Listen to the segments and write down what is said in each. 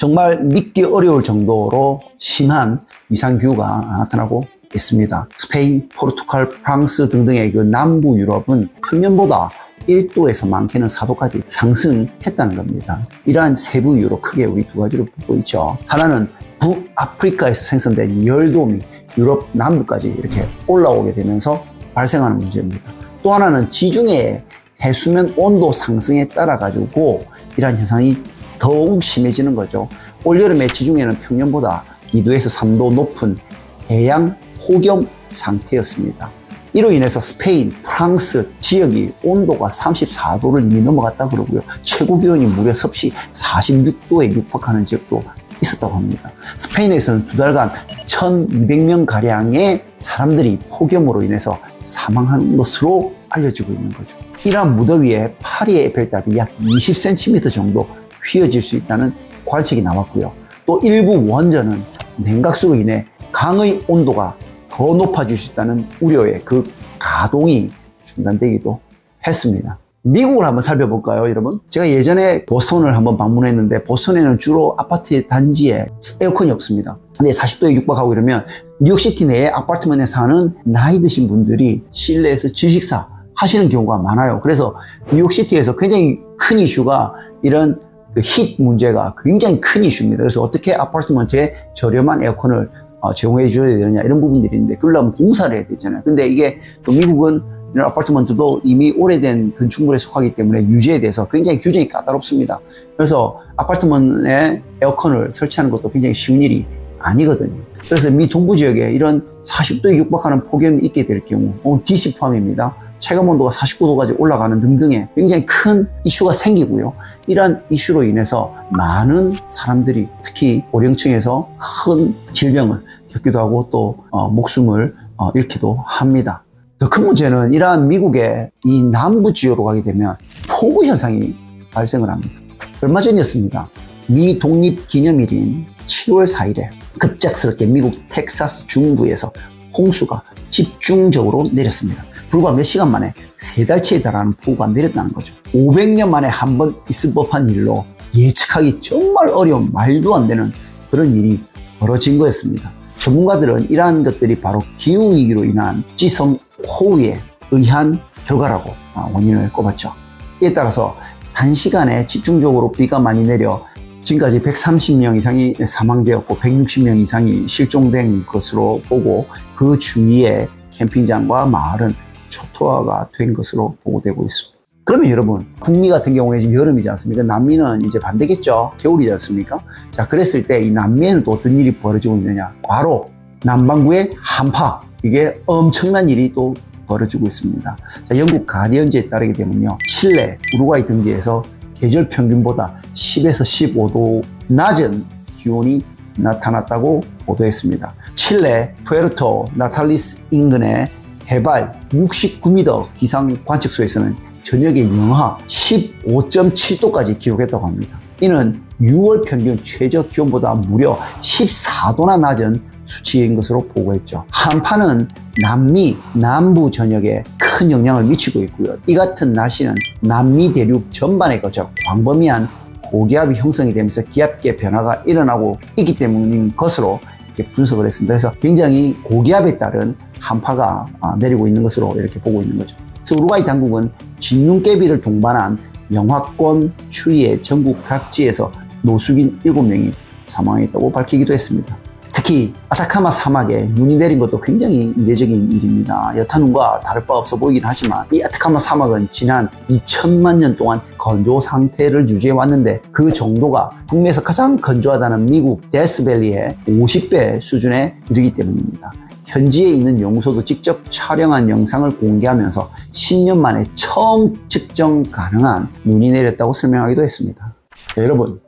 정말 믿기 어려울 정도로 심한 이상기후가 나타나고 있습니다. 스페인, 포르투갈, 프랑스 등등의 그 남부 유럽은 평년보다 1도에서 많게는 4도까지 상승했다는 겁니다. 이러한 세부 이유로 크게 우리 두 가지로 보고 있죠. 하나는 북아프리카에서 생성된 열돔이 유럽 남부까지 이렇게 올라오게 되면서 발생하는 문제입니다. 또 하나는 지중해 해수면 온도 상승에 따라 가지고 이러한 현상이 더욱 심해지는 거죠. 올여름에 지중해는 평년보다 2도에서 3도 높은 해양 폭염 상태였습니다. 이로 인해서 스페인, 프랑스 지역이 온도가 34도를 이미 넘어갔다 그러고요. 최고 기온이 무려 섭씨 46도에 육박하는 지역도 있었다고 합니다. 스페인에서는 두 달간 1200명가량의 사람들이 폭염으로 인해서 사망한 것으로 알려지고 있는 거죠. 이러한 무더위에 파리의 에펠탑이 약 20cm 정도 휘어질 수 있다는 관측이 나왔고요. 또 일부 원전은 냉각수로 인해 강의 온도가 더 높아질 수 있다는 우려에 그 가동이 중단되기도 했습니다. 미국을 한번 살펴볼까요, 여러분? 제가 예전에 보스턴을 한번 방문했는데 보스턴에는 주로 아파트 단지에 에어컨이 없습니다. 근데 40도에 육박하고 이러면 뉴욕시티 내에 아파트먼에 사는 나이 드신 분들이 실내에서 질식사 하시는 경우가 많아요. 그래서 뉴욕시티에서 굉장히 큰 이슈가 이런 힛 문제가 굉장히 큰 이슈입니다. 그래서 어떻게 아파트먼트에 저렴한 에어컨을 제공해 줘야 되느냐 이런 부분들이 있는데 그러려면 공사를 해야 되잖아요. 근데 이게 또 미국은 이런 아파트먼트도 이미 오래된 건축물에 속하기 때문에 유지에 대해서 굉장히 규정이 까다롭습니다. 그래서 아파트먼트에 에어컨을 설치하는 것도 굉장히 쉬운 일이 아니거든요. 그래서 미 동부 지역에 이런 40도에 육박하는 폭염이 있게 될 경우 DC 포함입니다. 체감온도가 49도까지 올라가는 등등의 굉장히 큰 이슈가 생기고요. 이러한 이슈로 인해서 많은 사람들이 특히 고령층에서 큰 질병을 겪기도 하고 또 목숨을 잃기도 합니다. 더 큰 문제는 이러한 미국의 이 남부 지역으로 가게 되면 폭우 현상이 발생을 합니다. 얼마 전이었습니다. 미 독립기념일인 7월 4일에 급작스럽게 미국 텍사스 중부에서 홍수가 집중적으로 내렸습니다. 불과 몇 시간 만에 3달치에 달하는 폭우가 내렸다는 거죠. 500년 만에 한 번 있을 법한 일로 예측하기 정말 어려운 말도 안 되는 그런 일이 벌어진 거였습니다. 전문가들은 이러한 것들이 바로 기후위기로 인한 지성 호우에 의한 결과라고 원인을 꼽았죠. 이에 따라서 단시간에 집중적으로 비가 많이 내려 지금까지 130명 이상이 사망되었고 160명 이상이 실종된 것으로 보고 그 주위에 캠핑장과 마을은 초토화가 된 것으로 보고되고 있습니다. 그러면 여러분, 북미 같은 경우에 지금 여름이지 않습니까? 남미는 이제 반대겠죠. 겨울이지 않습니까? 자, 그랬을 때 이 남미에는 또 어떤 일이 벌어지고 있느냐? 바로 남반구의 한파. 이게 엄청난 일이 또 벌어지고 있습니다. 자, 영국 가디언지에 따르게 되면요. 칠레, 우루과이 등지에서 계절 평균보다 10에서 15도 낮은 기온이 나타났다고 보도했습니다. 칠레, 푸에르토 나탈리스 인근의 해발 69m 기상 관측소에서는 저녁에 영하 15.7도까지 기록했다고 합니다. 이는 6월 평균 최저 기온보다 무려 14도나 낮은 수치인 것으로 보고했죠. 한파는 남미 남부 전역에 큰 영향을 미치고 있고요. 이 같은 날씨는 남미 대륙 전반에 걸쳐 광범위한 고기압이 형성이 되면서 기압계 변화가 일어나고 있기 때문인 것으로 이렇게 분석을 했습니다. 그래서 굉장히 고기압에 따른 한파가 내리고 있는 것으로 이렇게 보고 있는 거죠. 그래서 우루과이 당국은 진눈깨비를 동반한 영하권 추위에 전국 각지에서 노숙인 7명이 사망했다고 밝히기도 했습니다. 특히 아타카마 사막에 눈이 내린 것도 굉장히 이례적인 일입니다. 여타눈과 다를 바 없어 보이긴 하지만 이 아타카마 사막은 지난 2000만 년 동안 건조 상태를 유지해 왔는데 그 정도가 북미에서 가장 건조하다는 미국 데스밸리의 50배 수준에 이르기 때문입니다. 현지에 있는 연구소도 직접 촬영한 영상을 공개하면서 10년 만에 처음 측정 가능한 눈이 내렸다고 설명하기도 했습니다. 자, 여러분,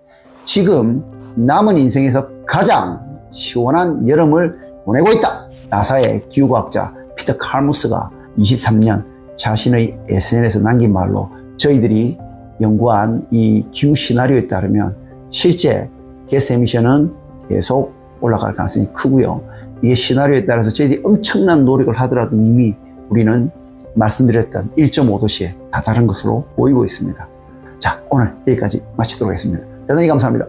지금 남은 인생에서 가장 시원한 여름을 보내고 있다. 나사의 기후과학자 피터 칼무스가 23년 자신의 SNS에 남긴 말로 저희들이 연구한 이 기후 시나리오에 따르면 실제 가스 에미션은 계속 올라갈 가능성이 크고요. 이게 시나리오에 따라서 저희들이 엄청난 노력을 하더라도 이미 우리는 말씀드렸던 1.5도씨에 다다른 것으로 보이고 있습니다. 자, 오늘 여기까지 마치도록 하겠습니다. 대단히 감사합니다.